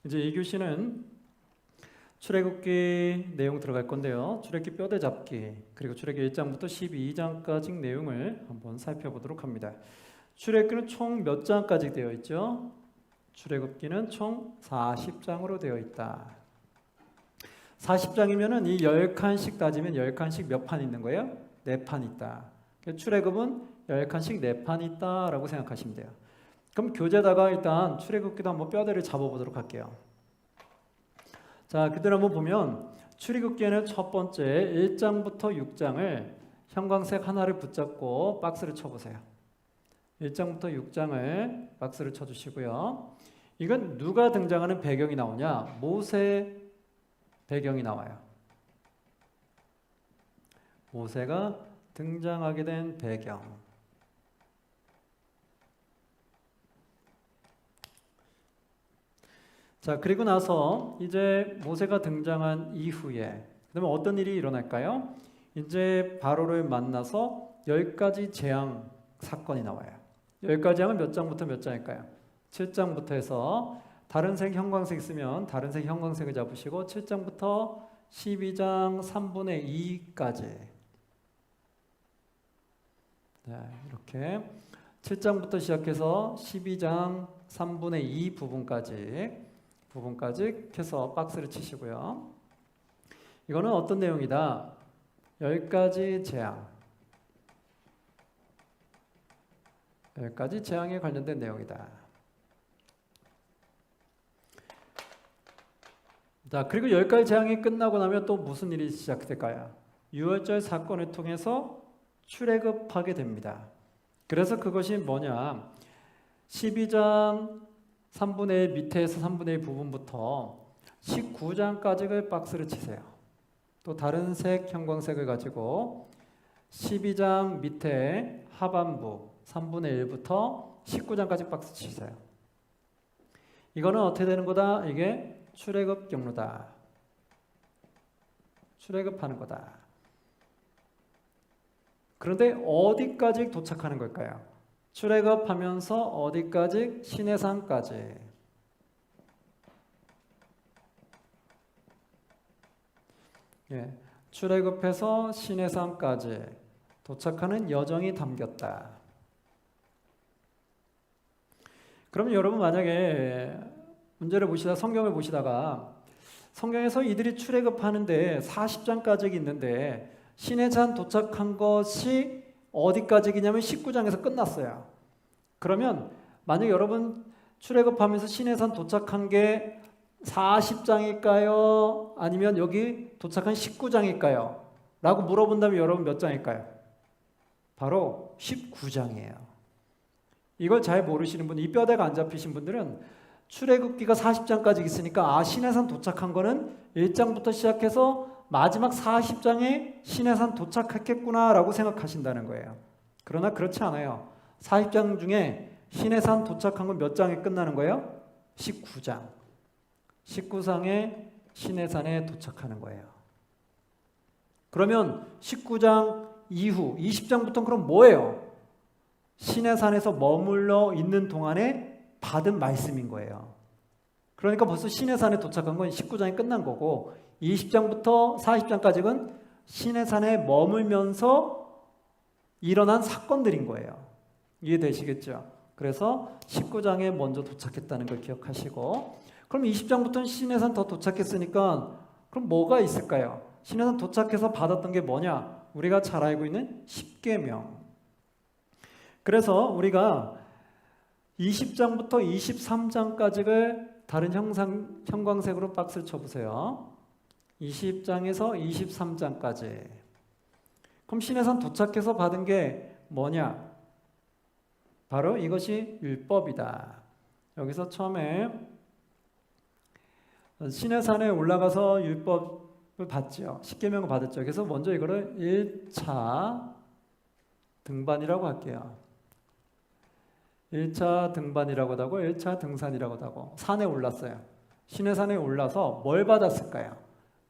이제 이 교시는 출애굽기 내용 들어갈 건데요. 출애굽기 뼈대 잡기 그리고 출애굽기 1장부터 12장까지 내용을 한번 살펴보도록 합니다. 출애굽기는 총 몇 장까지 되어 있죠? 출애굽기는 총 40장으로 되어 있다. 40장이면은 이 10칸씩 따지면 10칸씩 몇 판 있는 거예요? 4판 있다. 출애굽은 10칸씩 4판 있다라고 생각하시면 돼요. 그럼 교재다가 일단 출애굽기도 한번 뼈대를 잡아보도록 할게요. 자, 그대로 한번 보면 출애굽기에는 첫 번째 1장부터 6장을 형광색 하나를 붙잡고 박스를 쳐보세요. 1장부터 6장을 박스를 쳐주시고요. 이건 누가 등장하는 배경이 나오냐? 모세 배경이 나와요. 모세가 등장하게 된 배경. 자, 그리고 나서 이제 모세가 등장한 이후에 그러면 어떤 일이 일어날까요? 이제 바로를 만나서 10가지 재앙 사건이 나와요. 10가지 재앙은 몇 장부터 몇 장일까요? 7장부터 해서 다른 색 형광색 있으면 다른 색 형광색을 잡으시고 7장부터 12장 3분의 2까지 이렇게 7장부터 시작해서 12장 3분의 2 부분까지 해서 박스를 치시고요. 이거는 어떤 내용이다? 10가지 재앙 10가지 재앙에 관련된 내용이다. 자, 그리고 10가지 재앙이 끝나고 나면 또 무슨 일이 시작될까요? 유월절 사건을 통해서 출애굽하게 됩니다. 그래서 그것이 뭐냐? 12장 3분의 1 밑에서 3분의 1 부분부터 19장까지를 박스를 치세요. 또 다른 색 형광색을 가지고 12장 밑에 하반부 3분의 1부터 19장까지 박스 치세요. 이거는 어떻게 되는 거다? 이게 출애굽 경로다. 출애굽하는 거다. 그런데 어디까지 도착하는 걸까요? 출애굽하면서 어디까지? 시내산까지. 예, 출애굽해서 시내산까지 도착하는 여정이 담겼다. 그럼 여러분 만약에 문제를 보시다 성경을 보시다가 성경에서 이들이 출애굽하는데 40장까지 있는데 시내산 도착한 것이 어디까지냐면 19장에서 끝났어요. 그러면 만약 여러분 출애굽하면서 시내산 도착한 게 40장일까요? 아니면 여기 도착한 19장일까요? 라고 물어본다면 여러분 몇 장일까요? 바로 19장이에요. 이걸 잘 모르시는 분, 이 뼈대가 안 잡히신 분들은 출애굽기가 40장까지 있으니까 시내산 도착한 거는 1장부터 시작해서 마지막 40장에 시내산 도착했겠구나 라고 생각하신다는 거예요. 그러나 그렇지 않아요. 40장 중에 시내산 도착한 건 몇 장에 끝나는 거예요? 19장. 19장에 시내산에 도착하는 거예요. 그러면 19장 이후 20장부터는 그럼 뭐예요? 시내산에서 머물러 있는 동안에 받은 말씀인 거예요. 그러니까 벌써 시내산에 도착한 건 19장이 끝난 거고 20장부터 40장까지는 시내산에 머물면서 일어난 사건들인 거예요. 이해되시겠죠? 그래서 19장에 먼저 도착했다는 걸 기억하시고 그럼 20장부터는 시내산 더 도착했으니까 그럼 뭐가 있을까요? 시내산 도착해서 받았던 게 뭐냐? 우리가 잘 알고 있는 십계명. 그래서 우리가 20장부터 23장까지를 다른 형광색으로 박스를 쳐보세요. 20장에서 23장까지. 그럼 시내산 도착해서 받은 게 뭐냐? 바로 이것이 율법이다. 여기서 처음에 시내산에 올라가서 율법을 받죠. 십계명을 받았죠. 그래서 먼저 이거를 1차 등반이라고 할게요. 1차 등반이라고도 하고 1차 등산이라고도 하고 산에 올랐어요. 시내산에 올라서 뭘 받았을까요?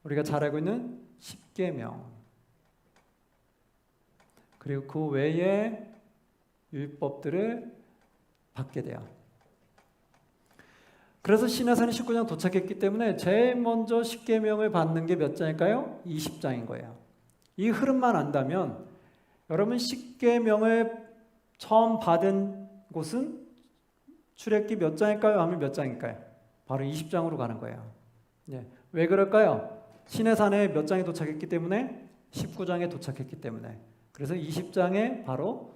우리가 잘 알고 있는 십계명 그리고 그 외에 율법들을 받게 돼요. 그래서 시내산에 19장 도착했기 때문에 제일 먼저 십계명을 받는 게 몇 장일까요? 20장인 거예요. 이 흐름만 안다면 여러분 십계명을 처음 받은 곳은 출애굽기 몇 장일까요? 하면 몇 장일까요? 바로 20장으로 가는 거예요. 예. 왜 그럴까요? 시내산에 몇 장에 도착했기 때문에 19장에 도착했기 때문에. 그래서 20장에 바로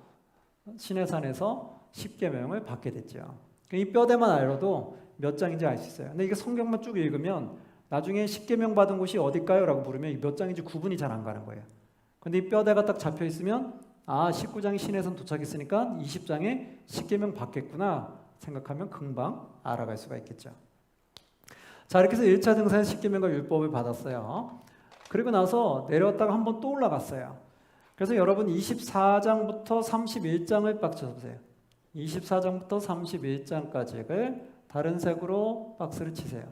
시내산에서 십계명을 받게 됐죠. 이 뼈대만 알아도 몇 장인지 알 수 있어요. 근데 이게 성경만 쭉 읽으면 나중에 십계명 받은 곳이 어딜까요? 라고 물으면 몇 장인지 구분이 잘 안 가는 거예요. 근데 이 뼈대가 딱 잡혀 있으면 19장이 시내산 도착했으니까 20장에 십계명 받겠구나 생각하면 금방 알아갈 수가 있겠죠. 자, 이렇게 해서 1차 등산에서 십계명과 율법을 받았어요. 그리고 나서 내려왔다가 한번 또 올라갔어요. 그래서 여러분 24장부터 31장을 딱 쳐보세요. 24장부터 31장까지를 다른 색으로 박스를 치세요.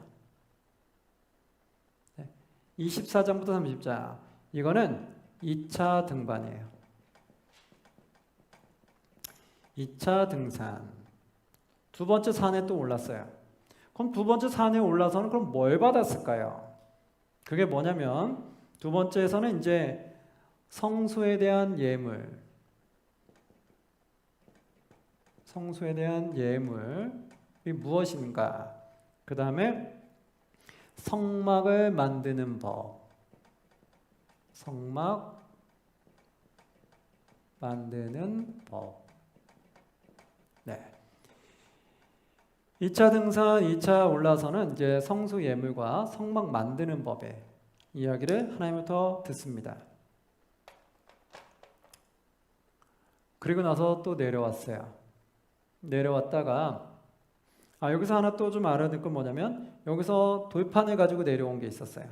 24장부터 30장. 이거는 2차 등반이에요. 2차 등산. 두 번째 산에 또 올랐어요. 그럼 두 번째 산에 올라서는 그럼 뭘 받았을까요? 그게 뭐냐면 두 번째에서는 이제 성소에 대한 예물. 성소에 대한 예물이 무엇인가? 그 다음에 성막을 만드는 법. 성막 만드는 법. 네. 2차 등산, 2차 올라서는 이제 성소 예물과 성막 만드는 법의 이야기를 하나님부터 듣습니다. 그리고 나서 또 내려왔어요. 내려왔다가 여기서 하나 또 좀 알아둘 건 뭐냐면 여기서 돌판을 가지고 내려온 게 있었어요.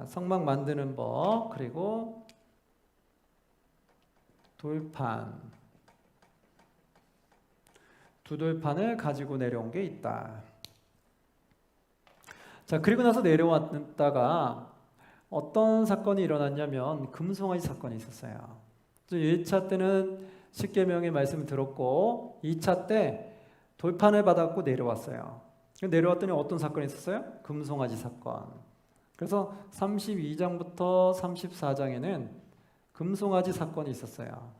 성막 만드는 법, 그리고 돌판, 두 돌판을 가지고 내려온 게 있다. 자, 그리고 나서 내려왔다가 어떤 사건이 일어났냐면 금송아지 사건이 있었어요. 1차 때는 십계명의 말씀을 들었고 2차 때 돌판을 받았고 내려왔어요. 내려왔더니 어떤 사건이 있었어요? 금송아지 사건. 그래서 32장부터 34장에는 금송아지 사건이 있었어요.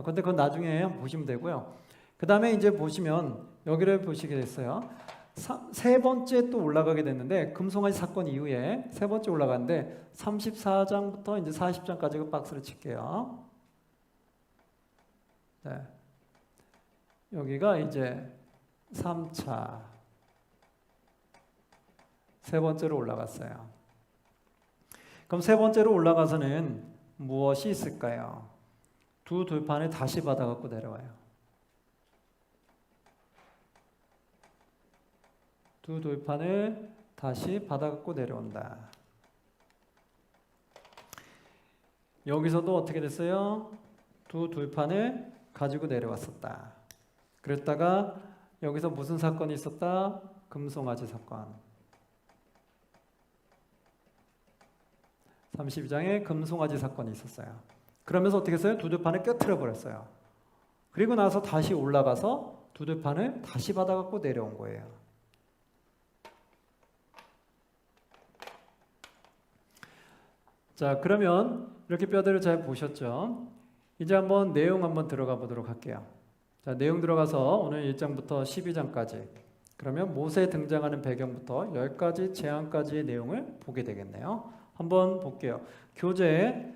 근데 그건 나중에 보시면 되고요. 그 다음에 이제 보시면 여기를 보시게 됐어요. 세 번째 또 올라가게 됐는데 금송아지 사건 이후에 세 번째 올라갔는데 34장부터 이제 40장까지 박스를 칠게요. 네. 여기가 이제 3차 세 번째로 올라갔어요. 그럼 세 번째로 올라가서는 무엇이 있을까요? 두 돌판을 다시 받아갖고 내려와요. 두 돌판을 다시 받아갖고 내려온다. 여기서도 어떻게 됐어요? 두 돌판을 가지고 내려왔었다. 그랬다가 여기서 무슨 사건이 있었다? 금송아지 사건. 32장에 금송아지 사건이 있었어요. 그러면서 어떻게 했어요? 두 돌판을 깨트려 버렸어요. 그리고 나서 다시 올라가서 두 돌판을 다시 받아갖고 내려온 거예요. 자, 그러면 이렇게 뼈대를 잘 보셨죠? 이제 한번 내용 한번 들어가 보도록 할게요. 자, 내용 들어가서 오늘 1장부터 12장까지 그러면 모세 등장하는 배경부터 10가지 재앙까지의 내용을 보게 되겠네요. 한번 볼게요. 교재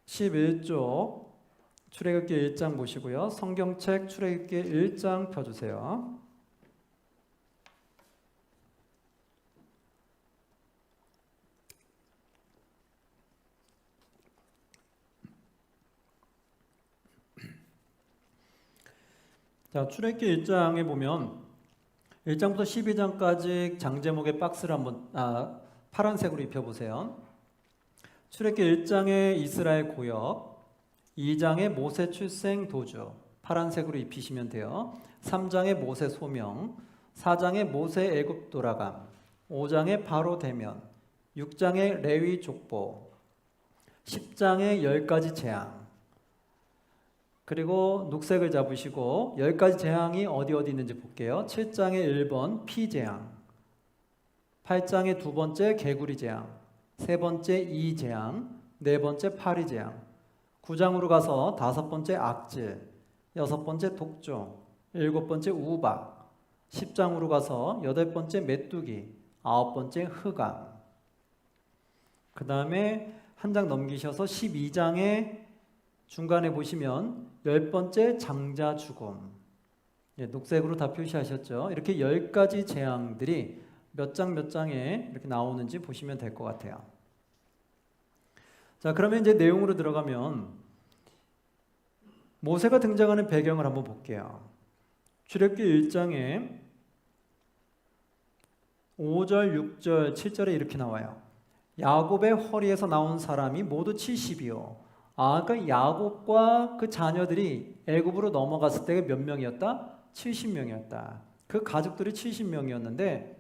11쪽 출애굽기 1장 보시고요. 성경책 출애굽기 1장 펴주세요. 자, 출애굽기 1장에 보면 1장부터 12장까지 장제목의 박스를 한번 파란색으로 입혀보세요. 출애굽기 1장의 이스라엘 고역, 2장의 모세 출생 도주 파란색으로 입히시면 돼요. 3장의 모세 소명, 4장의 모세 애굽 돌아감, 5장의 바로 대면, 6장의 레위 족보, 10장의 10가지 재앙, 그리고 녹색을 잡으시고 10가지 재앙이 어디 있는지 볼게요. 7장의 1번 피재앙, 8장의 두 번째 개구리 재앙, 세 번째 이재앙, 네 번째 파리재앙, 9장으로 가서 다섯 번째 악질, 여섯 번째 독종, 일곱 번째 우박, 10장으로 가서 여덟 번째 메뚜기, 아홉 번째 흑암. 그 다음에 한 장 넘기셔서 12장에 중간에 보시면 열 번째 장자 죽음. 녹색으로 다 표시하셨죠? 이렇게 10가지 재앙들이 몇 장에 이렇게 나오는지 보시면 될 것 같아요. 자, 그러면 이제 내용으로 들어가면 모세가 등장하는 배경을 한번 볼게요. 출애굽기 1장에 5절, 6절, 7절에 이렇게 나와요. 야곱의 허리에서 나온 사람이 모두 70이요. 그러니까 야곱과 그 자녀들이 애굽으로 넘어갔을 때가 몇 명이었다? 70명이었다. 그 가족들이 70명이었는데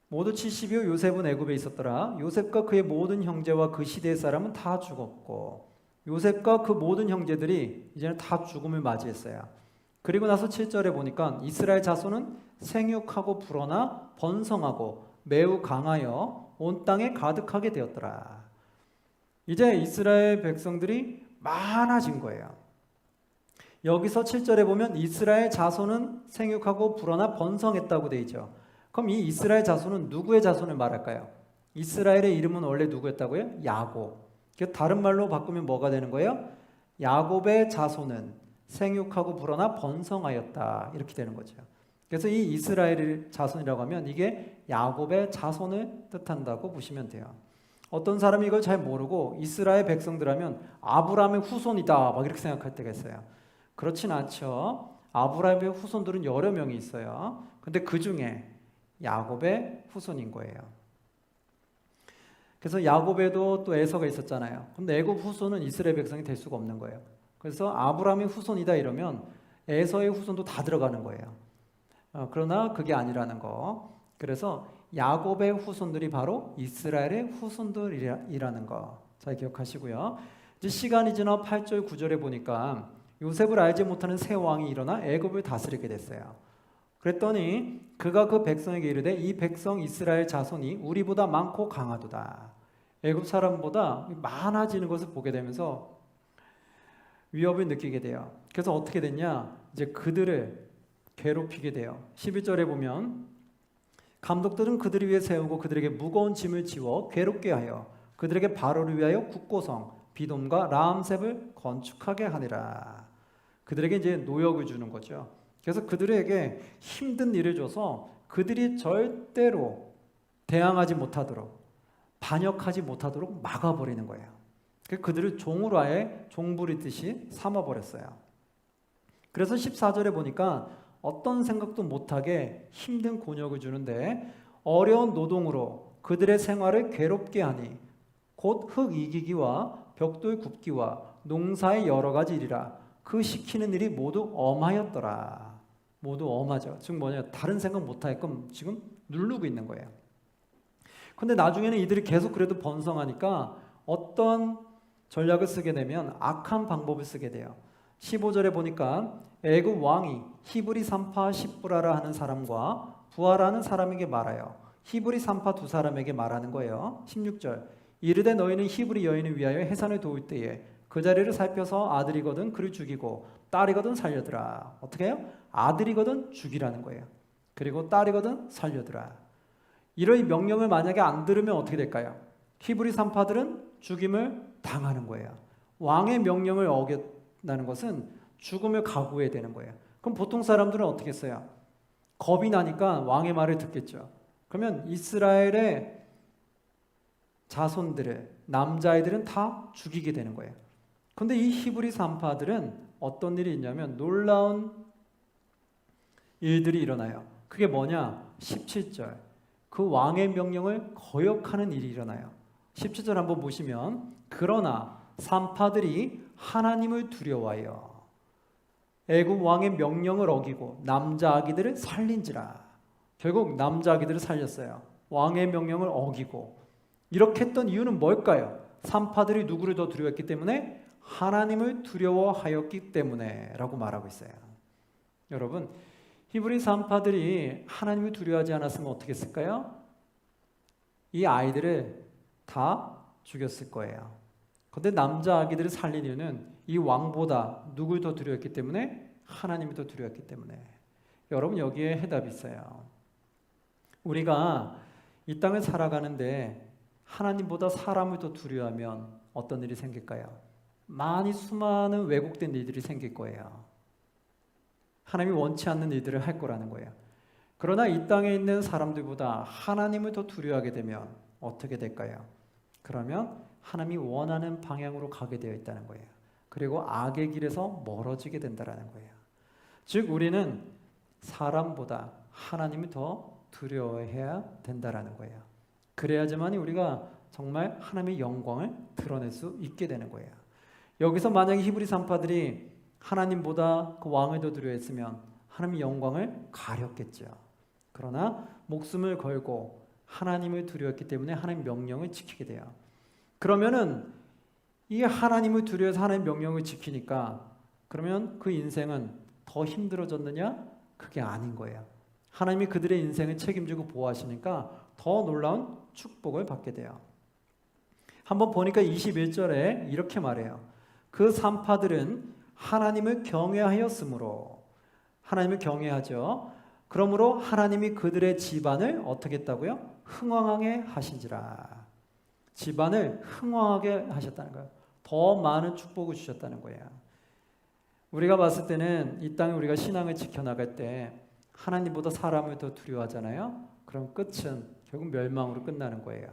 모두 70이요. 요셉은 애굽에 있었더라. 요셉과 그의 모든 형제와 그 시대의 사람은 다 죽었고 요셉과 그 모든 형제들이 이제는 다 죽음을 맞이했어요. 그리고 나서 7절에 보니까 이스라엘 자손은 생육하고 불어나 번성하고 매우 강하여 온 땅에 가득하게 되었더라. 이제 이스라엘 백성들이 많아진 거예요. 여기서 7절에 보면 이스라엘 자손은 생육하고 불어나 번성했다고 되어 있죠. 그럼 이 이스라엘 자손은 누구의 자손을 말할까요? 이스라엘의 이름은 원래 누구였다고요? 야곱. 다른 말로 바꾸면 뭐가 되는 거예요? 야곱의 자손은 생육하고 불어나 번성하였다. 이렇게 되는 거죠. 그래서 이 이스라엘의 자손이라고 하면 이게 야곱의 자손을 뜻한다고 보시면 돼요. 어떤 사람이 이걸 잘 모르고 이스라엘 백성들 하면 아브라함의 후손이다 막 이렇게 생각할 때가 있어요. 그렇진 않죠. 아브라함의 후손들은 여러 명이 있어요. 근데 그 중에 야곱의 후손인 거예요. 그래서 야곱에도 또 에서가 있었잖아요. 근데 애굽 후손은 이스라엘 백성이 될 수가 없는 거예요. 그래서 아브라함의 후손이다 이러면 에서의 후손도 다 들어가는 거예요. 그러나 그게 아니라는 거. 그래서 야곱의 후손들이 바로 이스라엘의 후손들이라는 거. 잘 기억하시고요. 이제 시간이 지나 8절 9절에 보니까 요셉을 알지 못하는 새 왕이 일어나 애굽을 다스리게 됐어요. 그랬더니 그가 그 백성에게 이르되 이 백성 이스라엘 자손이 우리보다 많고 강하도다. 애굽 사람보다 많아지는 것을 보게 되면서 위협을 느끼게 돼요. 그래서 어떻게 됐냐? 이제 그들을 괴롭히게 돼요. 11절에 보면 감독들은 그들을 위해 세우고 그들에게 무거운 짐을 지워 괴롭게 하여 그들에게 바로를 위하여 국고성 비돔과 라암셉을 건축하게 하니라. 그들에게 이제 노역을 주는 거죠. 그래서 그들에게 힘든 일을 줘서 그들이 절대로 대항하지 못하도록 반역하지 못하도록 막아버리는 거예요. 그들을 종으로 아예 종부리듯이 삼아버렸어요. 그래서 14절에 보니까 어떤 생각도 못하게 힘든 곤욕을 주는데 어려운 노동으로 그들의 생활을 괴롭게 하니 곧 흙 이기기와 벽돌 굽기와 농사의 여러 가지 일이라 그 시키는 일이 모두 엄하였더라. 모두 엄하죠. 즉 뭐냐, 다른 생각 못하게끔 지금 누르고 있는 거예요. 근데 나중에는 이들이 계속 그래도 번성하니까 어떤 전략을 쓰게 되면 악한 방법을 쓰게 돼요. 15절에 보니까 애굽 왕이 히브리 산파 십부라라 하는 사람과 부하라는 사람에게 말하여 히브리 산파 두 사람에게 말하는 거예요. 16절 이르되 너희는 히브리 여인을 위하여 해산을 도울 때에 그 자리를 살펴서 아들이거든 그를 죽이고 딸이거든 살려두라. 어떻게 해요? 아들이거든 죽이라는 거예요. 그리고 딸이거든 살려두라. 이런 명령을 만약에 안 들으면 어떻게 될까요? 히브리 산파들은 죽임을 당하는 거예요. 왕의 명령을 어겼다는 것은 죽음을 각오해야 되는 거예요. 그럼 보통 사람들은 어떻게 했어요? 겁이 나니까 왕의 말을 듣겠죠. 그러면 이스라엘의 자손들을, 남자아이들은 다 죽이게 되는 거예요. 그런데 이 히브리 산파들은 어떤 일이 있냐면 놀라운 일들이 일어나요. 그게 뭐냐? 17절 그 왕의 명령을 거역하는 일이 일어나요. 17절 한번 보시면 그러나 산파들이 하나님을 두려워하여 애굽 왕의 명령을 어기고 남자 아기들을 살린지라. 결국 남자 아기들을 살렸어요. 왕의 명령을 어기고. 이렇게 했던 이유는 뭘까요? 산파들이 누구를 더 두려워했기 때문에 하나님을 두려워하였기 때문에 라고 말하고 있어요. 여러분, 히브리 산파들이 하나님을 두려워하지 않았으면 어떻게 했을까요? 이 아이들을 다 죽였을 거예요. 그런데 남자 아기들을 살린 이유는 이 왕보다 누굴 더 두려웠기 때문에? 하나님을 더 두려웠기 때문에. 여러분, 여기에 해답이 있어요. 우리가 이 땅을 살아가는데 하나님보다 사람을 더 두려워하면 어떤 일이 생길까요? 많이 수많은 왜곡된 일들이 생길 거예요. 하나님이 원치 않는 일들을 할 거라는 거예요. 그러나 이 땅에 있는 사람들보다 하나님을 더 두려워하게 되면 어떻게 될까요? 그러면 하나님이 원하는 방향으로 가게 되어 있다는 거예요. 그리고 악의 길에서 멀어지게 된다는 거예요. 즉 우리는 사람보다 하나님을 더 두려워해야 된다는 거예요. 그래야지만 우리가 정말 하나님의 영광을 드러낼 수 있게 되는 거예요. 여기서 만약에 히브리 산파들이 하나님보다 그 왕을 더 두려워했으면 하나님의 영광을 가렸겠죠. 그러나 목숨을 걸고 하나님을 두려웠기 때문에 하나님의 명령을 지키게 돼요. 그러면은 이 하나님을 두려워해서 하나님의 명령을 지키니까 그러면 그 인생은 더 힘들어졌느냐? 그게 아닌 거예요. 하나님이 그들의 인생을 책임지고 보호하시니까 더 놀라운 축복을 받게 돼요. 한번 보니까 21절에 이렇게 말해요. 그 산파들은 하나님을 경외하였으므로, 하나님을 경외하죠. 그러므로 하나님이 그들의 집안을 어떻게 했다고요? 흥왕하게 하신지라. 집안을 흥왕하게 하셨다는 거예요. 더 많은 축복을 주셨다는 거예요. 우리가 봤을 때는 이 땅에 우리가 신앙을 지켜나갈 때 하나님보다 사람을 더 두려워하잖아요. 그럼 끝은 결국 멸망으로 끝나는 거예요.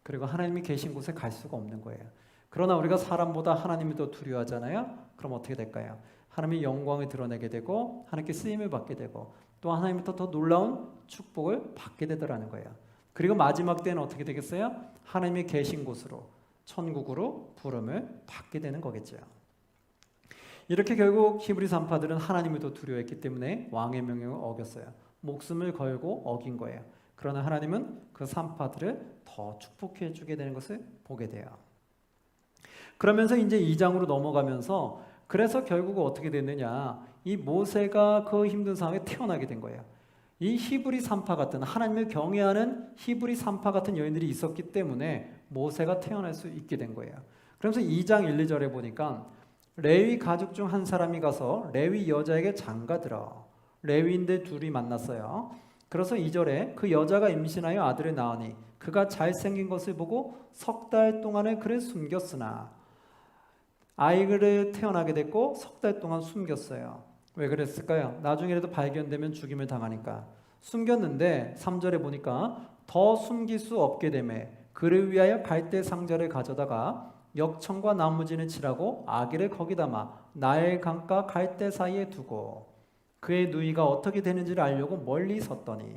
그리고 하나님이 계신 곳에 갈 수가 없는 거예요. 그러나 우리가 사람보다 하나님을 더 두려워하잖아요. 그럼 어떻게 될까요? 하나님의 영광을 드러내게 되고 하나님께 쓰임을 받게 되고 또 하나님부터 더 놀라운 축복을 받게 되더라는 거예요. 그리고 마지막 때는 어떻게 되겠어요? 하나님이 계신 곳으로 천국으로 부름을 받게 되는 거겠죠. 이렇게 결국 히브리 산파들은 하나님을 더 두려워했기 때문에 왕의 명령을 어겼어요. 목숨을 걸고 어긴 거예요. 그러나 하나님은 그 산파들을 더 축복해 주게 되는 것을 보게 돼요. 그러면서 이제 2장으로 넘어가면서 그래서 결국 어떻게 됐느냐, 이 모세가 그 힘든 상황에 태어나게 된 거예요. 이 히브리 산파 같은, 하나님을 경외하는 히브리 산파 같은 여인들이 있었기 때문에 모세가 태어날 수 있게 된 거예요. 그러면서 2장 1, 2절에 보니까 레위 가족 중 한 사람이 가서 레위 여자에게 장가들어. 레위인들 둘이 만났어요. 그래서 2절에 그 여자가 임신하여 아들을 낳으니 그가 잘생긴 것을 보고 석 달 동안을 그를 숨겼으나, 아이를 태어나게 됐고 석 달 동안 숨겼어요. 왜 그랬을까요? 나중에라도 발견되면 죽임을 당하니까 숨겼는데 3절에 보니까 더 숨길 수 없게 되매 그를 위하여 갈대 상자를 가져다가 역청과 나무진을 칠하고 아기를 거기 담아 나일 강가 갈대 사이에 두고 그의 누이가 어떻게 되는지를 알려고 멀리 섰더니,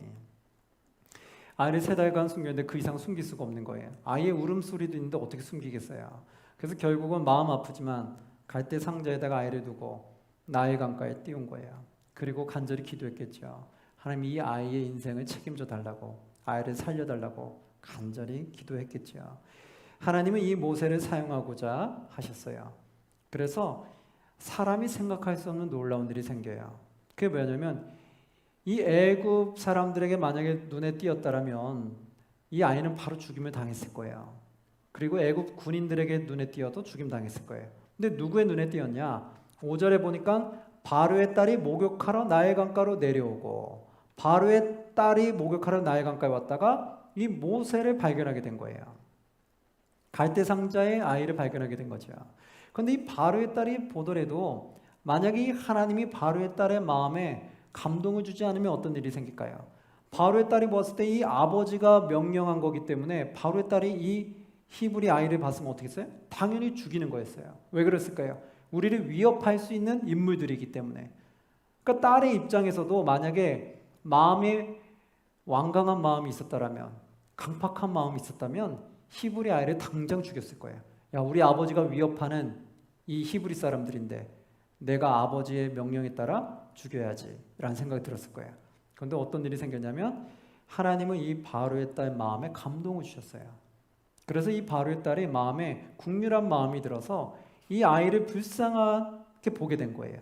아이를 3달간 숨겼는데 그 이상 숨길 수가 없는 거예요. 아이의 울음소리도 있는데 어떻게 숨기겠어요? 그래서 결국은 마음 아프지만 갈대 상자에다가 아이를 두고 나일 강가에 띄운 거예요. 그리고 간절히 기도했겠죠. 하나님, 이 아이의 인생을 책임져 달라고, 아이를 살려달라고 간절히 기도했겠죠. 하나님은 이 모세를 사용하고자 하셨어요. 그래서 사람이 생각할 수 없는 놀라운 일이 생겨요. 그게 뭐냐면 이 애굽 사람들에게 만약에 눈에 띄었다면 이 아이는 바로 죽임을 당했을 거예요. 그리고 애굽 군인들에게 눈에 띄어도 죽임 당했을 거예요. 근데 누구의 눈에 띄었냐? 5절에 보니까 바로의 딸이 목욕하러 나일 강가로 내려오고, 바로의 딸이 목욕하러 나일 강가에 왔다가 이 모세를 발견하게 된 거예요. 갈대 상자에 아이를 발견하게 된 거죠. 그런데 이 바로의 딸이 보더라도 만약에 이 하나님이 바로의 딸의 마음에 감동을 주지 않으면 어떤 일이 생길까요? 바로의 딸이 보았을 때 이 아버지가 명령한 거기 때문에 바로의 딸이 이 히브리 아이를 봤으면 어떻게 했어요? 당연히 죽이는 거였어요. 왜 그랬을까요? 우리를 위협할 수 있는 인물들이기 때문에. 그러니까 딸의 입장에서도 만약에 마음에 완강한 마음이 있었다면, 강팍한 마음이 있었다면 히브리 아이를 당장 죽였을 거예요. 야, 우리 아버지가 위협하는 이 히브리 사람들인데 내가 아버지의 명령에 따라 죽여야지 라는 생각이 들었을 거예요. 그런데 어떤 일이 생겼냐면 하나님은 이 바로의 딸 마음에 감동을 주셨어요. 그래서 이 바로의 딸이 마음에 국률한 마음이 들어서 이 아이를 불쌍하게 보게 된 거예요.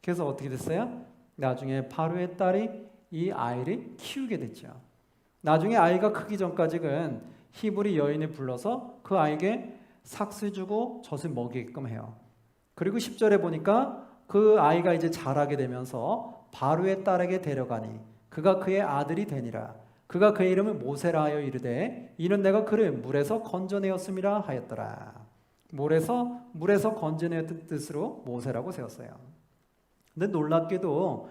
그래서 어떻게 됐어요? 나중에 바로의 딸이 이 아이를 키우게 됐죠. 나중에 아이가 크기 전까지는 히브리 여인을 불러서 그 아이에게 삭슬 주고 젖을 먹이게끔 해요. 그리고 10절에 보니까 그 아이가 이제 자라게 되면서 바로의 딸에게 데려가니 그가 그의 아들이 되니라. 그가 그의 이름을 모세라 하여 이르되 이는 내가 그를 물에서 건져내었음이라 하였더라. 물에서 건져내었던 뜻으로 모세라고 세웠어요. 근데 놀랍게도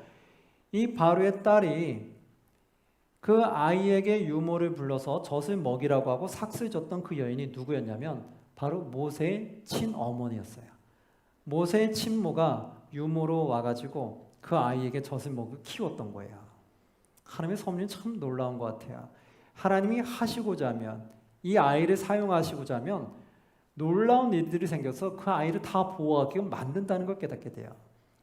이 바로의 딸이 그 아이에게 유모를 불러서 젖을 먹이라고 하고 삭슬 줬던 그 여인이 누구였냐면 바로 모세의 친어머니였어요. 모세의 친모가 유모로 와가지고 그 아이에게 젖을 먹여 키웠던 거예요. 하나님의 섭리는 참 놀라운 것 같아요. 하나님이 하시고자 하면, 이 아이를 사용하시고자 하면 놀라운 일들이 생겨서 그 아이를 다 보호하게끔 만든다는 걸 깨닫게 돼요.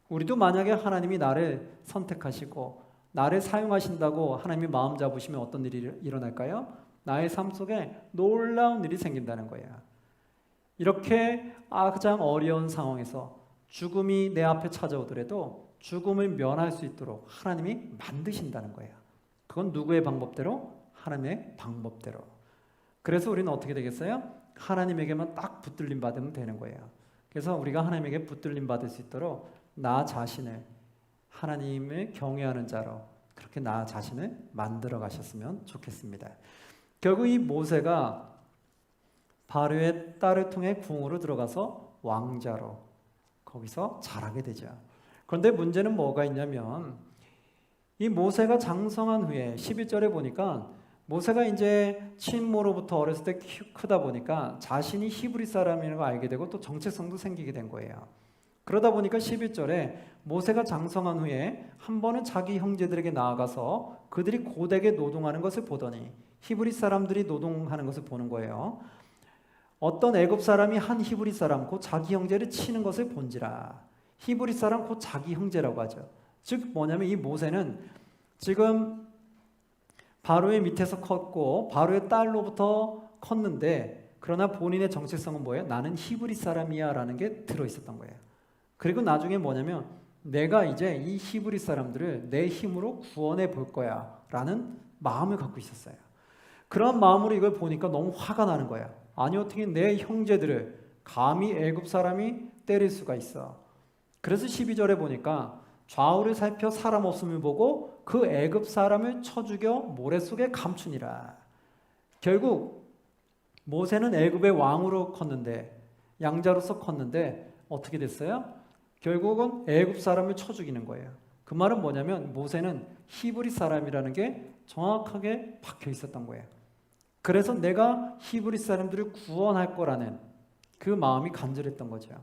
우리도 만약에 하나님이 나를 선택하시고 나를 사용하신다고 하나님이 마음 잡으시면 어떤 일이 일어날까요? 나의 삶 속에 놀라운 일이 생긴다는 거예요. 이렇게 가장 어려운 상황에서 죽음이 내 앞에 찾아오더라도 죽음을 면할 수 있도록 하나님이 만드신다는 거예요. 그건 누구의 방법대로? 하나님의 방법대로. 그래서 우리는 어떻게 되겠어요? 하나님에게만 딱 붙들림 받으면 되는 거예요. 그래서 우리가 하나님에게 붙들림 받을 수 있도록 나 자신을 하나님을 경외하는 자로 그렇게 나 자신을 만들어 가셨으면 좋겠습니다. 결국 이 모세가 바로의 딸을 통해 궁으로 들어가서 왕자로 거기서 자라게 되죠. 그런데 문제는 뭐가 있냐면 이 모세가 장성한 후에 11절에 보니까 모세가 이제 친모로부터 어렸을 때 크다 보니까 자신이 히브리 사람이라는 걸 알게 되고 또 정체성도 생기게 된 거예요. 그러다 보니까 11절에 모세가 장성한 후에 한 번은 자기 형제들에게 나아가서 그들이 고되게 노동하는 것을 보더니 히브리 사람들이 노동하는 것을 보는 거예요. 어떤 애굽 사람이 한 히브리 사람 곧 자기 형제를 치는 것을 본지라. 히브리 사람 곧 자기 형제라고 하죠. 즉 뭐냐면 이 모세는 지금 바로의 밑에서 컸고 바로의 딸로부터 컸는데 그러나 본인의 정체성은 뭐예요? 나는 히브리 사람이야 라는 게 들어있었던 거예요. 그리고 나중에 뭐냐면 내가 이제 이 히브리 사람들을 내 힘으로 구원해 볼 거야 라는 마음을 갖고 있었어요. 그런 마음으로 이걸 보니까 너무 화가 나는 거야. 아니 어떻게 내 형제들을 감히 애굽 사람이 때릴 수가 있어. 그래서 12절에 보니까 좌우를 살펴 사람 없음을 보고 그 애굽 사람을 쳐 죽여 모래 속에 감추니라. 결국 모세는 애굽의 왕으로 컸는데 양자로서 컸는데 어떻게 됐어요? 결국은 애굽 사람을 쳐 죽이는 거예요. 그 말은 뭐냐면 모세는 히브리 사람이라는 게 정확하게 박혀 있었던 거예요. 그래서 내가 히브리 사람들을 구원할 거라는 그 마음이 간절했던 거죠.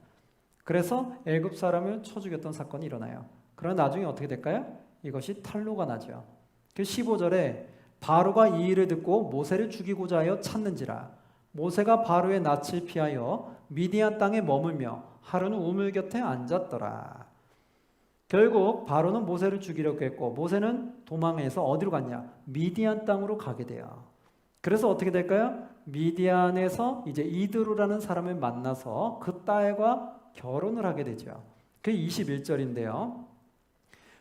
그래서 애굽 사람을 쳐 죽였던 사건이 일어나요. 그러나 나중에 어떻게 될까요? 이것이 탄로가 나죠. 그 15절에 바로가 이 일을 듣고 모세를 죽이고자 하여 찾는지라. 모세가 바로의 낯을 피하여 미디안 땅에 머물며 하루는 우물 곁에 앉았더라. 결국 바로는 모세를 죽이려고 했고 모세는 도망해서 어디로 갔냐? 미디안 땅으로 가게 돼요. 그래서 어떻게 될까요? 미디안에서 이제 이드로라는 사람을 만나서 그 딸과 결혼을 하게 되죠. 그게 21절인데요.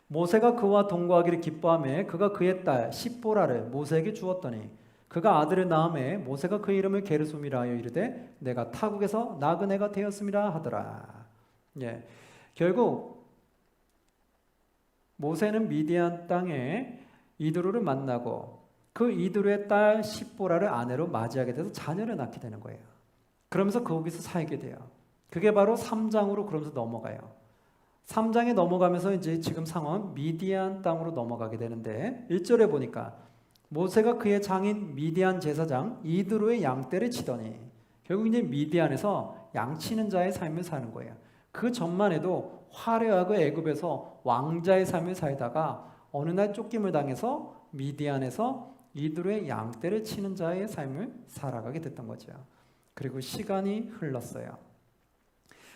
모세가 그와 동거하기를 기뻐하며 그가 그의 딸 십보라를 모세에게 주었더니 그가 아들을 낳음에 모세가 그 이름을 게르솜이라 하여 이르되 내가 타국에서 낳은 애가 되었음이라 하더라. 예, 결국 모세는 미디안 땅에 이드로를 만나고 그 이드로의 딸 십보라를 아내로 맞이하게 돼서 자녀를 낳게 되는 거예요. 그러면서 거기서 살게 돼요. 그게 바로 3장으로 그러면서 넘어가요. 3장에 넘어가면서 이제 지금 상황은 미디안 땅으로 넘어가게 되는데 1절에 보니까 모세가 그의 장인 미디안 제사장 이드로의 양떼를 치더니 결국 이제 미디안에서 양치는 자의 삶을 사는 거예요. 그 전만 해도 화려하고 애굽에서 왕자의 삶을 살다가 어느 날 쫓김을 당해서 미디안에서 이드로의 양떼를 치는 자의 삶을 살아가게 됐던 거죠. 그리고 시간이 흘렀어요.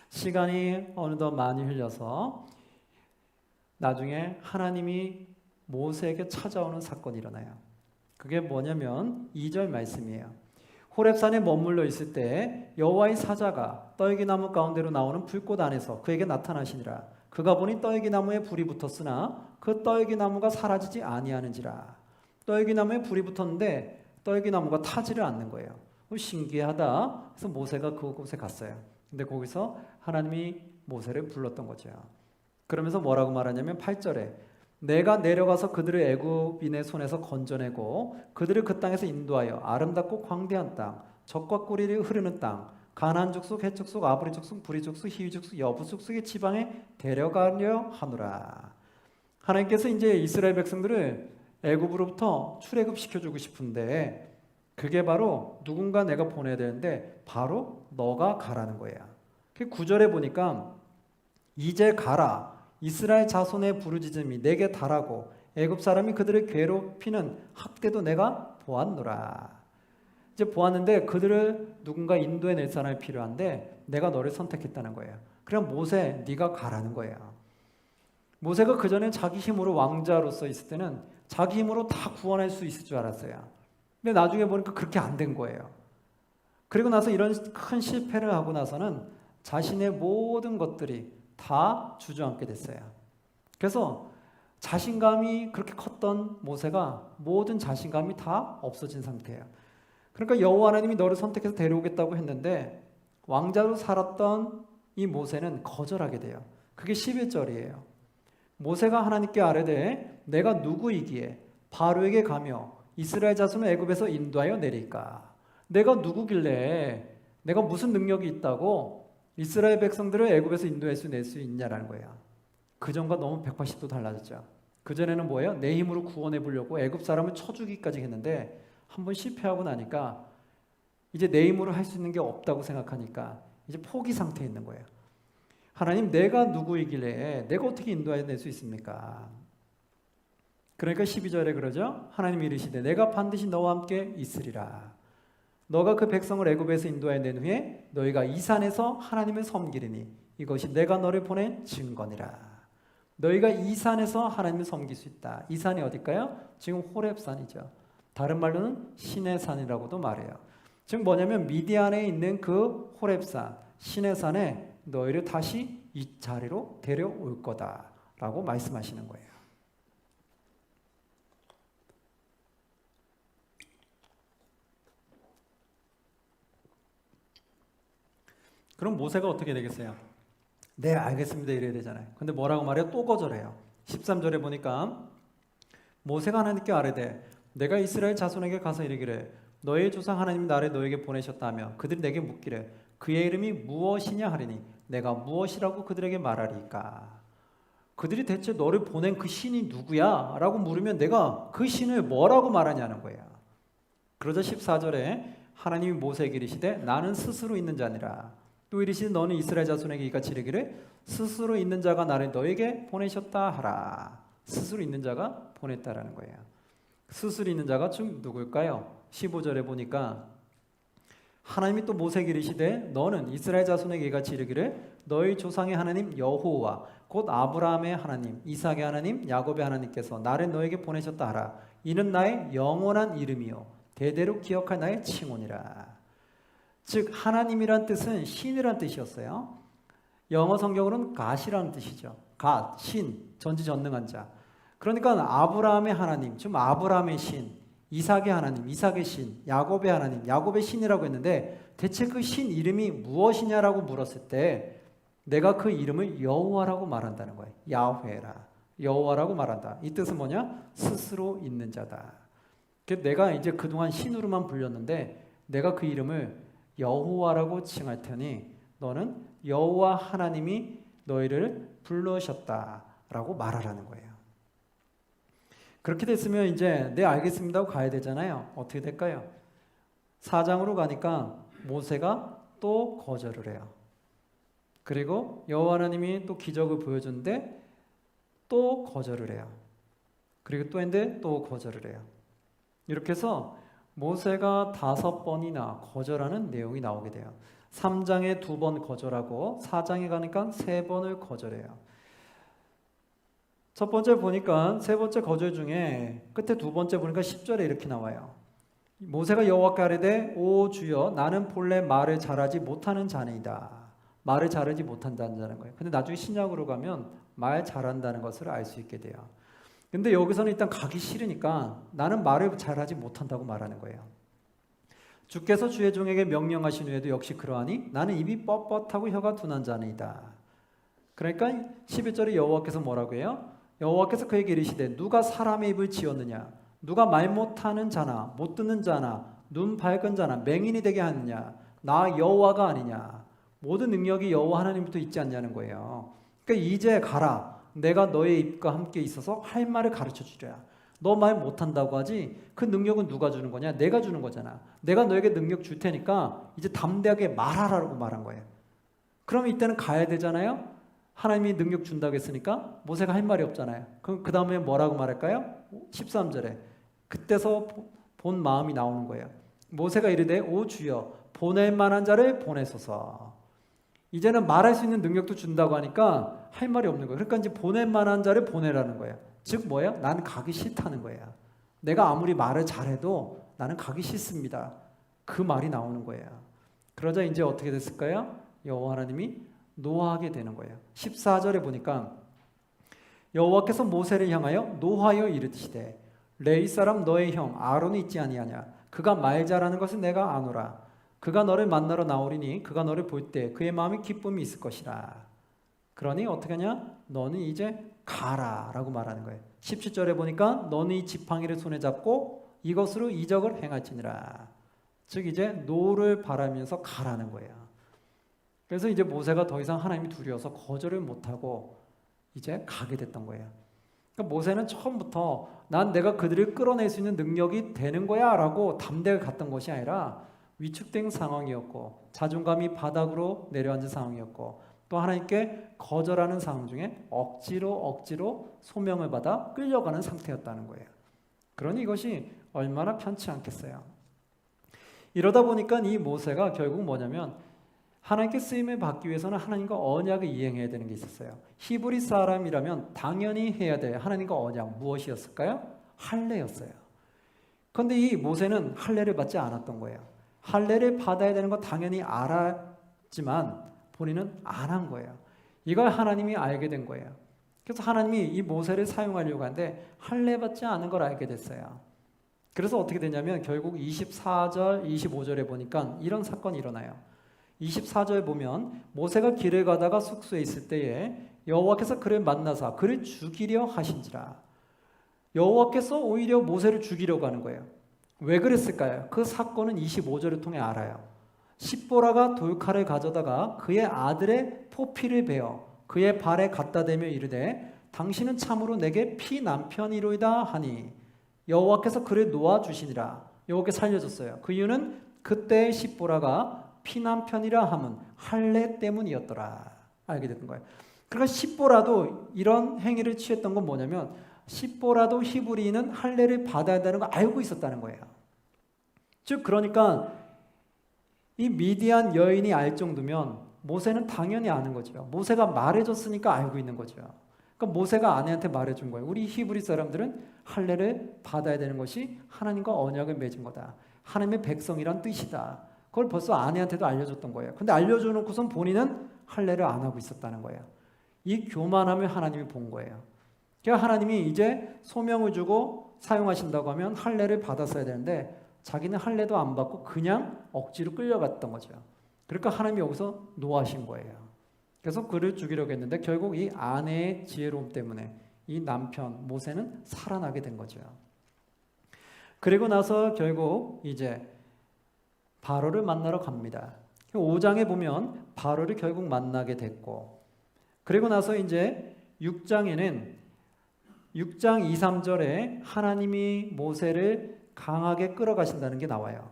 시간이 어느덧 많이 흘려서 나중에 하나님이 모세에게 찾아오는 사건이 일어나요. 그게 뭐냐면 2절 말씀이에요. 호렙산에 머물러 있을 때 여호와의 사자가 떨기나무 가운데로 나오는 불꽃 안에서 그에게 나타나시니라. 그가 보니 떨기나무에 불이 붙었으나 그 떨기나무가 사라지지 아니하는지라. 떨기나무에 불이 붙었는데 떨기나무가 타지를 않는 거예요. 신기하다. 그래서 모세가 그곳에 갔어요. 근데 거기서 하나님이 모세를 불렀던 거죠. 그러면서 뭐라고 말하냐면 8절에 내가 내려가서 그들을 애굽인의 손에서 건져내고 그들을 그 땅에서 인도하여 아름답고 광대한 땅, 젖과 꿀이 흐르는 땅, 가나안 족속, 헷 족속, 아브리 족속, 부리 족속, 히위 족속, 여부 족속의 지방에 데려가려 하노라. 하나님께서 이제 이스라엘 백성들을 애굽으로부터 출애굽 시켜주고 싶은데 그게 바로 누군가 내가 보내야 되는데 바로 너가 가라는 거예요. 9절에 보니까 이제 가라. 이스라엘 자손의 부르짖음이 내게 달하고 애굽 사람이 그들을 괴롭히는 학대도 내가 보았노라. 이제 보았는데 그들을 누군가 인도해낼 사람이 필요한데 내가 너를 선택했다는 거예요. 그럼 모세 네가 가라는 거예요. 모세가 그전에 자기 힘으로 왕자로서 있을 때는 자기 힘으로 다 구원할 수 있을 줄 알았어요. 근데 나중에 보니까 그렇게 안 된 거예요. 그리고 나서 이런 큰 실패를 하고 나서는 자신의 모든 것들이 다 주저앉게 됐어요. 그래서 자신감이 그렇게 컸던 모세가 모든 자신감이 다 없어진 상태예요. 그러니까 여호와 하나님이 너를 선택해서 데려오겠다고 했는데 왕자로 살았던 이 모세는 거절하게 돼요. 그게 11절이에요. 모세가 하나님께 아뢰되 내가 누구이기에 바로에게 가며 이스라엘 자손을 애굽에서 인도하여 내릴까? 내가 누구길래 내가 무슨 능력이 있다고 이스라엘 백성들을 애굽에서 인도해서 낼 수 있냐라는 거예요. 그전과 너무 180도 달라졌죠. 그전에는 뭐예요? 내 힘으로 구원해 보려고 애굽 사람을 쳐 죽이기까지 했는데 한번 실패하고 나니까 이제 내 힘으로 할 수 있는 게 없다고 생각하니까 이제 포기 상태에 있는 거예요. 하나님 내가 누구이길래 내가 어떻게 인도해 낼 수 있습니까? 그러니까 12절에 그러죠. 하나님이 이르시되 내가 반드시 너와 함께 있으리라. 너가 그 백성을 애굽에서 인도해 낸 후에 너희가 이 산에서 하나님을 섬기리니 이것이 내가 너를 보낸 증거니라. 너희가 이 산에서 하나님을 섬길 수 있다. 이 산이 어딜까요? 지금 호렙산이죠. 다른 말로는 신의 산이라고도 말해요. 즉 뭐냐면 미디안에 있는 그 호렙산, 신의 산에 너희를 다시 이 자리로 데려올 거다라고 말씀하시는 거예요. 그럼 모세가 어떻게 되겠어요? 네, 알겠습니다. 이래야 되잖아요. 근데 뭐라고 말해요? 또 거절해요. 13절에 보니까 모세가 하나님께 아뢰되 내가 이스라엘 자손에게 가서 이르기를 너의 조상 하나님이 나를 너에게 보내셨다며 그들이 내게 묻기를 그의 이름이 무엇이냐 하리니 내가 무엇이라고 그들에게 말하리까? 그들이 대체 너를 보낸 그 신이 누구야? 라고 물으면 내가 그 신을 뭐라고 말하냐는 거야. 그러자 14절에 하나님이 모세에게 이르시되 나는 스스로 있는 자니라. 또 이르시되 너는 이스라엘 자손에게 이같이 이르기를 스스로 있는 자가 나를 너에게 보내셨다 하라. 스스로 있는 자가 보냈다라는 거예요. 스스로 있는 자가 좀 누굴까요? 15절에 보니까 하나님이 또 모세에게 이르시되 너는 이스라엘 자손에게 이같이 이르기를 너희 조상의 하나님 여호와 곧 아브라함의 하나님 이삭의 하나님 야곱의 하나님께서 나를 너에게 보내셨다 하라. 이는 나의 영원한 이름이요 대대로 기억할 나의 칭호니라. 즉 하나님이란 뜻은 신이란 뜻이었어요. 영어 성경으로는 갓이라는 뜻이죠. 갓, 신, 전지전능한 자. 그러니까 아브라함의 하나님, 좀 아브라함의 신, 이삭의 하나님, 이삭의 신, 야곱의 하나님, 야곱의 신이라고 했는데 대체 그 신 이름이 무엇이냐라고 물었을 때 내가 그 이름을 여호와라고 말한다는 거예요. 야훼라. 여호와라고 말한다. 이 뜻은 뭐냐? 스스로 있는 자다. 내가 이제 그동안 신으로만 불렸는데 내가 그 이름을 여호와라고 칭할 테니 너는 여호와 하나님이 너희를 부르셨다라고 말하라는 거예요. 그렇게 됐으면 이제 네 알겠습니다 하고 가야 되잖아요. 어떻게 될까요? 4장으로 가니까 모세가 또 거절을 해요. 그리고 여호와 하나님이 또 기적을 보여주는데 또 거절을 해요. 그리고 또 했는데 또 거절을 해요. 이렇게 해서 모세가 5번이나 거절하는 내용이 나오게 돼요. 3장에 2번 거절하고 4장에 가니까 3번을 거절해요. 첫 번째 보니까 세 번째 거절 중에 끝에 두 번째 보니까 10절에 이렇게 나와요. 모세가 여호와께 아뢰되 오 주여 나는 본래 말을 잘하지 못하는 자니이다. 말을 잘하지 못한다는 자는 거예요. 근데 나중에 신약으로 가면 말 잘한다는 것을 알 수 있게 돼요. 근데 여기서는 일단 가기 싫으니까 나는 말을 잘하지 못한다고 말하는 거예요. 주께서 주의 종에게 명령하신 후에도 역시 그러하니 나는 입이 뻣뻣하고 혀가 둔한 자니이다. 그러니까 11절에 여호와께서 뭐라고 해요? 여호와께서 그에게 이르시되 누가 사람의 입을 지었느냐? 누가 말 못하는 자나 못 듣는 자나 눈 밝은 자나 맹인이 되게 하느냐? 나 여호와가 아니냐? 모든 능력이 여호와 하나님부터 있지 않냐는 거예요. 그러니까 이제 가라. 내가 너의 입과 함께 있어서 할 말을 가르쳐 주랴. 너 말 못한다고 하지 그 능력은 누가 주는 거냐? 내가 주는 거잖아. 내가 너에게 능력 줄 테니까 이제 담대하게 말하라고 말한 거예요. 그러면 이때는 가야 되잖아요. 하나님이 능력 준다고 했으니까 모세가 할 말이 없잖아요. 그럼 그 다음에 뭐라고 말할까요? 13절에 그때서 본 마음이 나오는 거예요. 모세가 이르되 오 주여 보낼 만한 자를 보내소서. 이제는 말할 수 있는 능력도 준다고 하니까 할 말이 없는 거예요. 그러니까 이제 보낼 만한 자를 보내라는 거예요. 즉 뭐예요? 나는 가기 싫다는 거예요. 내가 아무리 말을 잘해도 나는 가기 싫습니다. 그 말이 나오는 거예요. 그러자 이제 어떻게 됐을까요? 여호와 하나님이 노하게 되는 거예요. 14절에 보니까 여호와께서 모세를 향하여 노하여 이르시되 레위 사람 너의 형 아론이 있지 아니하냐? 그가 말 잘하는 것을 내가 아노라. 그가 너를 만나러 나오리니 그가 너를 볼 때 그의 마음에 기쁨이 있을 것이라. 그러니 어떻게 하냐? 너는 이제 가라 라고 말하는 거예요. 17절에 보니까 너는 이 지팡이를 손에 잡고 이것으로 이적을 행할지니라. 즉 이제 노를 바라면서 가라는 거예요. 그래서 이제 모세가 더 이상 하나님이 두려워서 거절을 못하고 이제 가게 됐던 거예요. 그러니까 모세는 처음부터 난 내가 그들을 끌어낼 수 있는 능력이 되는 거야 라고 담대하게 갔던 것이 아니라 위축된 상황이었고 자존감이 바닥으로 내려앉은 상황이었고 또 하나님께 거절하는 상황 중에 억지로 소명을 받아 끌려가는 상태였다는 거예요. 그러니 이것이 얼마나 편치 않겠어요. 이러다 보니까 이 모세가 결국 뭐냐면 하나님께 쓰임을 받기 위해서는 하나님과 언약을 이행해야 되는 게 있었어요. 히브리 사람이라면 당연히 해야 될 하나님과 언약 무엇이었을까요? 할례였어요. 그런데 이 모세는 할례를 받지 않았던 거예요. 할례를 받아야 되는 거 당연히 알았지만 본인은 안 한 거예요. 이걸 하나님이 알게 된 거예요. 그래서 하나님이 이 모세를 사용하려고 하는데 할례 받지 않은 걸 알게 됐어요. 그래서 어떻게 되냐면 결국 24절, 25절에 보니까 이런 사건이 일어나요. 24절에 보면 모세가 길을 가다가 숙소에 있을 때에 여호와께서 그를 만나사 그를 죽이려 하신지라. 여호와께서 오히려 모세를 죽이려고 하는 거예요. 왜 그랬을까요? 그 사건은 25절을 통해 알아요. 십보라가 돌칼을 가져다가 그의 아들의 포피를 베어 그의 발에 갖다 대며 이르되 당신은 참으로 내게 피남편이로이다 하니 여호와께서 그를 놓아주시니라. 여호와께서 살려줬어요. 그 이유는 그때의 십보라가 피남편이라 함은 할례 때문이었더라. 알게 됐던 거예요. 그러니까 십보라도 이런 행위를 취했던 건 뭐냐면 십보라도 히브리인은 할례를 받아야 되는 거 알고 있었다는 거예요. 즉 그러니까 이 미디안 여인이 알 정도면 모세는 당연히 아는 거죠. 모세가 말해줬으니까 알고 있는 거죠. 그러니까 모세가 아내한테 말해준 거예요. 우리 히브리 사람들은 할례를 받아야 되는 것이 하나님과 언약을 맺은 거다. 하나님의 백성이란 뜻이다. 그걸 벌써 아내한테도 알려줬던 거예요. 근데 알려줘놓고선 본인은 할례를 안 하고 있었다는 거예요. 이 교만함을 하나님이 본 거예요. 그러니까 하나님이 이제 소명을 주고 사용하신다고 하면 할례를 받았어야 되는데 자기는 할례도 안 받고 그냥 억지로 끌려갔던 거죠. 그러니까 하나님이 여기서 노하신 거예요. 그래서 그를 죽이려고 했는데 결국 이 아내의 지혜로움 때문에 이 남편 모세는 살아나게 된 거죠. 그리고 나서 결국 이제 바로를 만나러 갑니다. 5장에 보면 바로를 결국 만나게 됐고 그리고 나서 이제 6장에는 6장 2, 3절에 하나님이 모세를 강하게 끌어가신다는 게 나와요.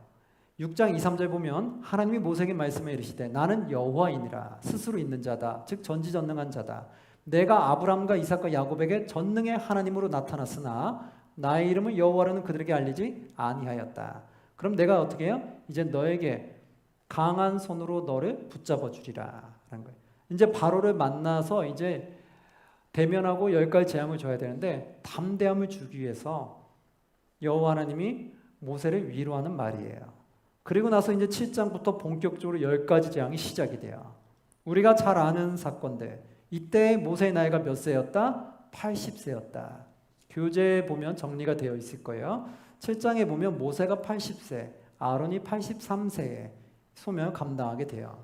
6장 2, 3절 보면 하나님이 모세에게 말씀해 이르시되 나는 여호와이니라 스스로 있는 자다. 즉 전지전능한 자다. 내가 아브람과 이삭과 야곱에게 전능의 하나님으로 나타났으나 나의 이름을 여호와라는 그들에게 알리지 아니하였다. 그럼 내가 어떻게 해요? 이제 너에게 강한 손으로 너를 붙잡아 주리라 라는 거예요. 이제 바로를 만나서 이제 대면하고 10가지 재앙을 줘야 되는데 담대함을 주기 위해서 여호와 하나님이 모세를 위로하는 말이에요. 그리고 나서 이제 7장부터 본격적으로 10가지 재앙이 시작이 돼요. 우리가 잘 아는 사건들. 이때 모세의 나이가 몇 세였다? 80세였다. 교재에 보면 정리가 되어 있을 거예요. 7장에 보면 모세가 80세, 아론이 83세에 소명을 감당하게 돼요.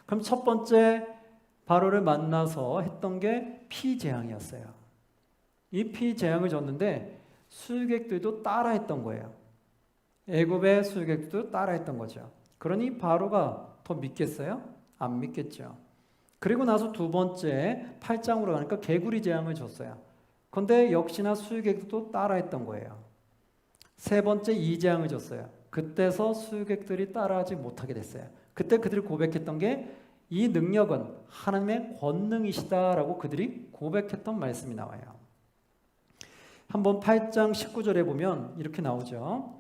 그럼 첫 번째 바로를 만나서 했던 게 피재앙이었어요. 이 피재앙을 줬는데 술객들도 따라했던 거예요. 애굽의 술객들도 따라했던 거죠. 그러니 바로가 더 믿겠어요? 안 믿겠죠. 그리고 나서 두 번째 8장으로 가니까 개구리 재앙을 줬어요. 그런데 역시나 술객들도 따라했던 거예요. 세 번째 2재앙을 줬어요. 그때서 술객들이 따라하지 못하게 됐어요. 그때 그들이 고백했던 게 이 능력은 하나님의 권능이시다라고 그들이 고백했던 말씀이 나와요. 한번 8장 19절에 보면 이렇게 나오죠.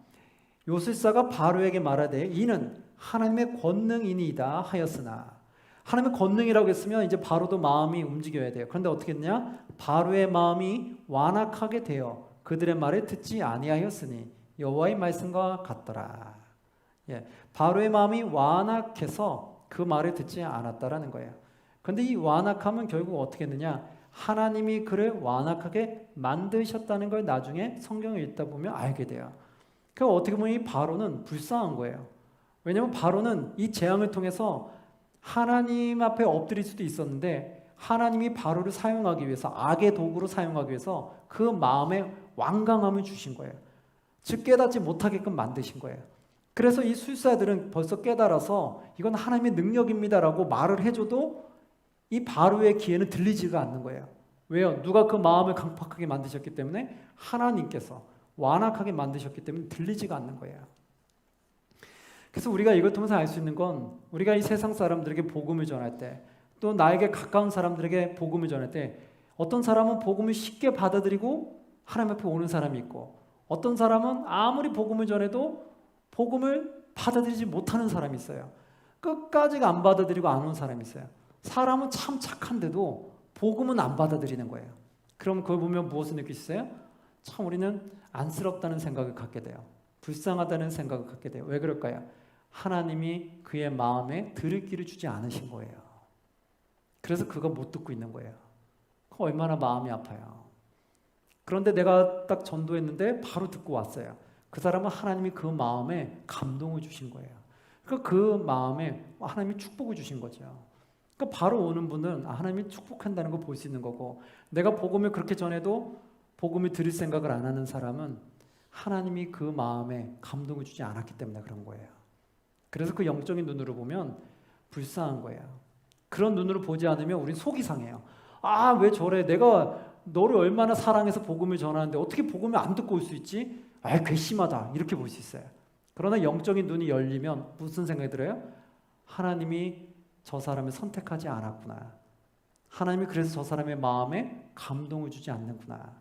요술사가 바로에게 말하되 이는 하나님의 권능이니이다 하였으나, 하나님의 권능이라고 했으면 이제 바로도 마음이 움직여야 돼요. 그런데 어떻게 했냐? 바로의 마음이 완악하게 되어 그들의 말을 듣지 아니하였으니 여호와의 말씀과 같더라. 바로의 마음이 완악해서 그 말을 듣지 않았다라는 거예요. 그런데 이 완악함은 결국 어떻게 했느냐? 하나님이 그를 완악하게 만드셨다는 걸 나중에 성경을 읽다 보면 알게 돼요. 그러니까 어떻게 보면 이 바로는 불쌍한 거예요. 왜냐하면 바로는 이 재앙을 통해서 하나님 앞에 엎드릴 수도 있었는데 하나님이 바로를 사용하기 위해서, 악의 도구로 사용하기 위해서 그 마음에 완강함을 주신 거예요. 즉 깨닫지 못하게끔 만드신 거예요. 그래서 이 술사들은 벌써 깨달아서 이건 하나님의 능력입니다라고 말을 해줘도 이 바로의 귀에는 들리지가 않는 거예요. 왜요? 누가 그 마음을 강팍하게 만드셨기 때문에, 하나님께서 완악하게 만드셨기 때문에 들리지가 않는 거예요. 그래서 우리가 이걸 통해서 알 수 있는 건, 우리가 이 세상 사람들에게 복음을 전할 때, 또 나에게 가까운 사람들에게 복음을 전할 때, 어떤 사람은 복음을 쉽게 받아들이고 하나님 앞에 오는 사람이 있고, 어떤 사람은 아무리 복음을 전해도 복음을 받아들이지 못하는 사람이 있어요. 끝까지 안 받아들이고 안 오는 사람이 있어요. 사람은 참 착한데도 복음은 안 받아들이는 거예요. 그럼 그걸 보면 무엇을 느끼시어요? 참 우리는 안쓰럽다는 생각을 갖게 돼요. 불쌍하다는 생각을 갖게 돼요. 왜 그럴까요? 하나님이 그의 마음에 들을 길을 주지 않으신 거예요. 그래서 그거 못 듣고 있는 거예요. 얼마나 마음이 아파요. 그런데 내가 딱 전도했는데 바로 듣고 왔어요. 그 사람은 하나님이 그 마음에 감동을 주신 거예요. 그러니까 그 마음에 하나님이 축복을 주신 거죠. 그러니까 바로 오는 분은 하나님이 축복한다는 걸 볼 수 있는 거고, 내가 복음을 그렇게 전해도 복음을 들을 생각을 안 하는 사람은 하나님이 그 마음에 감동을 주지 않았기 때문에 그런 거예요. 그래서 그 영적인 눈으로 보면 불쌍한 거예요. 그런 눈으로 보지 않으면 우린 속이 상해요. 아, 왜 저래? 내가 너를 얼마나 사랑해서 복음을 전하는데 어떻게 복음을 안 듣고 올 수 있지? 아, 괘씸하다. 이렇게 볼 수 있어요. 그러나 영적인 눈이 열리면 무슨 생각이 들어요? 하나님이 저 사람을 선택하지 않았구나. 하나님이 그래서 저 사람의 마음에 감동을 주지 않는구나.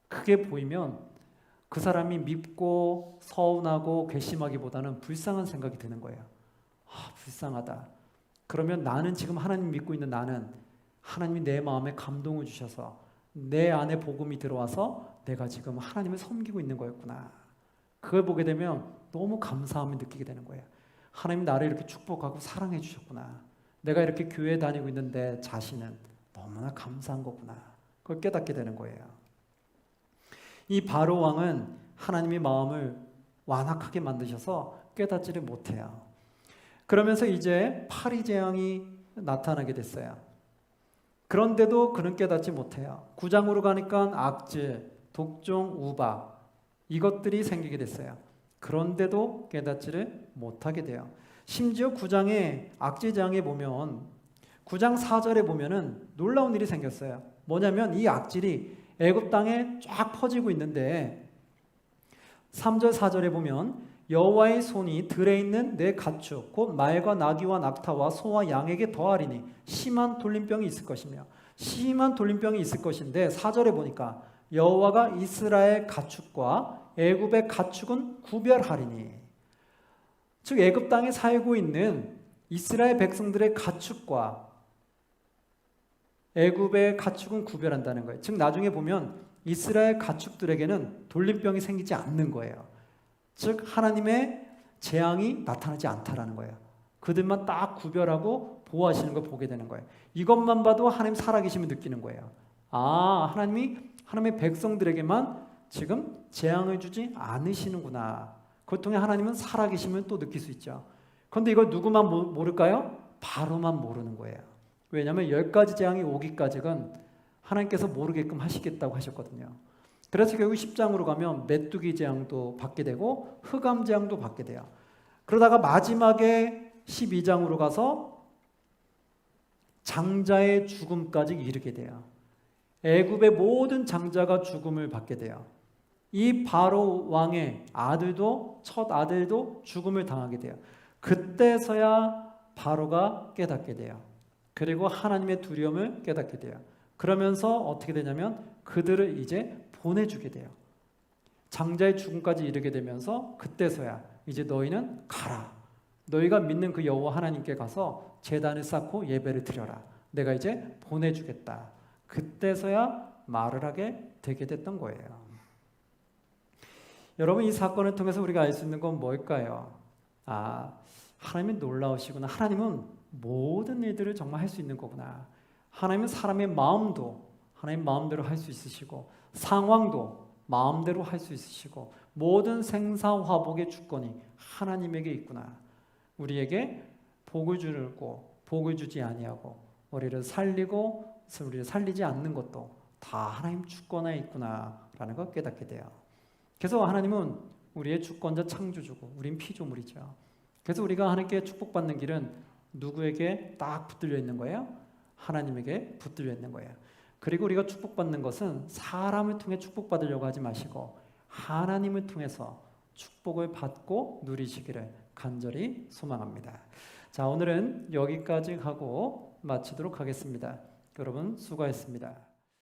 그게 보이면 그 사람이 밉고 서운하고 괘씸하기보다는 불쌍한 생각이 드는 거예요. 아, 불쌍하다. 그러면 나는 지금 하나님 믿고 있는 나는 하나님이 내 마음에 감동을 주셔서 내 안에 복음이 들어와서 내가 지금 하나님을 섬기고 있는 거였구나. 그걸 보게 되면 너무 감사함을 느끼게 되는 거예요. 하나님 나를 이렇게 축복하고 사랑해 주셨구나. 내가 이렇게 교회 다니고 있는 내 자신은 너무나 감사한 거구나. 그걸 깨닫게 되는 거예요. 이 바로 왕은 하나님의 마음을 완악하게 만드셔서 깨닫지를 못해요. 그러면서 이제 파리 재앙이 나타나게 됐어요. 그런데도 그는 깨닫지 못해요. 9장으로 가니까 악질, 독종, 우박 이것들이 생기게 됐어요. 그런데도 깨닫지를 못하게 돼요. 심지어 9장의 악질 재앙에 보면 9장 4절에 보면은 놀라운 일이 생겼어요. 뭐냐면 이 악질이 애굽 땅에 쫙 퍼지고 있는데 3절 4절에 보면 여호와의 손이 들에 있는 내 가축 곧 말과 나귀와 낙타와 소와 양에게 더하리니 심한 돌림병이 있을 것이며, 심한 돌림병이 있을 것인데 4절에 보니까 여호와가 이스라엘 가축과 애굽의 가축은 구별하리니, 즉 애굽 땅에 살고 있는 이스라엘 백성들의 가축과 애굽의 가축은 구별한다는 거예요. 즉 나중에 보면 이스라엘 가축들에게는 돌림병이 생기지 않는 거예요. 즉 하나님의 재앙이 나타나지 않다라는 거예요. 그들만 딱 구별하고 보호하시는 걸 보게 되는 거예요. 이것만 봐도 하나님 살아계심을 느끼는 거예요. 아, 하나님이 하나님의 백성들에게만 지금 재앙을 주지 않으시는구나. 그것 통해 하나님은 살아계심을 또 느낄 수 있죠. 그런데 이걸 누구만 모를까요? 바로만 모르는 거예요. 왜냐하면 10가지 재앙이 오기까지는 하나님께서 모르게끔 하시겠다고 하셨거든요. 그래서 결국 10장으로 가면 메뚜기 재앙도 받게 되고 흑암 재앙도 받게 돼요. 그러다가 마지막에 12장으로 가서 장자의 죽음까지 이르게 돼요. 애굽의 모든 장자가 죽음을 받게 돼요. 이 바로 왕의 아들도 첫 아들도 죽음을 당하게 돼요. 그때서야 바로가 깨닫게 돼요. 그리고 하나님의 두려움을 깨닫게 돼요. 그러면서 어떻게 되냐면 그들을 이제 보내주게 돼요. 장자의 죽음까지 이르게 되면서 그때서야 이제 너희는 가라. 너희가 믿는 그 여호와 하나님께 가서 제단을 쌓고 예배를 드려라. 내가 이제 보내주겠다. 그때서야 말을 하게 되게 됐던 거예요. 여러분, 이 사건을 통해서 우리가 알 수 있는 건 뭘까요? 아, 하나님은 놀라우시구나. 하나님은 모든 일들을 정말 할 수 있는 거구나. 하나님은 사람의 마음도 하나님 마음대로 할 수 있으시고 상황도 마음대로 할 수 있으시고 모든 생사화복의 주권이 하나님에게 있구나. 우리에게 복을 주고 복을 주지 아니하고 우리를 살리고 우리를 살리지 않는 것도 다 하나님 주권에 있구나라는 걸 깨닫게 돼요. 그래서 하나님은 우리의 주권자 창조주고 우린 피조물이죠. 그래서 우리가 하나님께 축복받는 길은 누구에게 딱 붙들려 있는 거예요? 하나님에게 붙들려 있는 거예요. 그리고 우리가 축복받는 것은 사람을 통해 축복받으려고 하지 마시고 하나님을 통해서 축복을 받고 누리시기를 간절히 소망합니다. 자, 오늘은 여기까지 하고 마치도록 하겠습니다. 여러분 수고하셨습니다.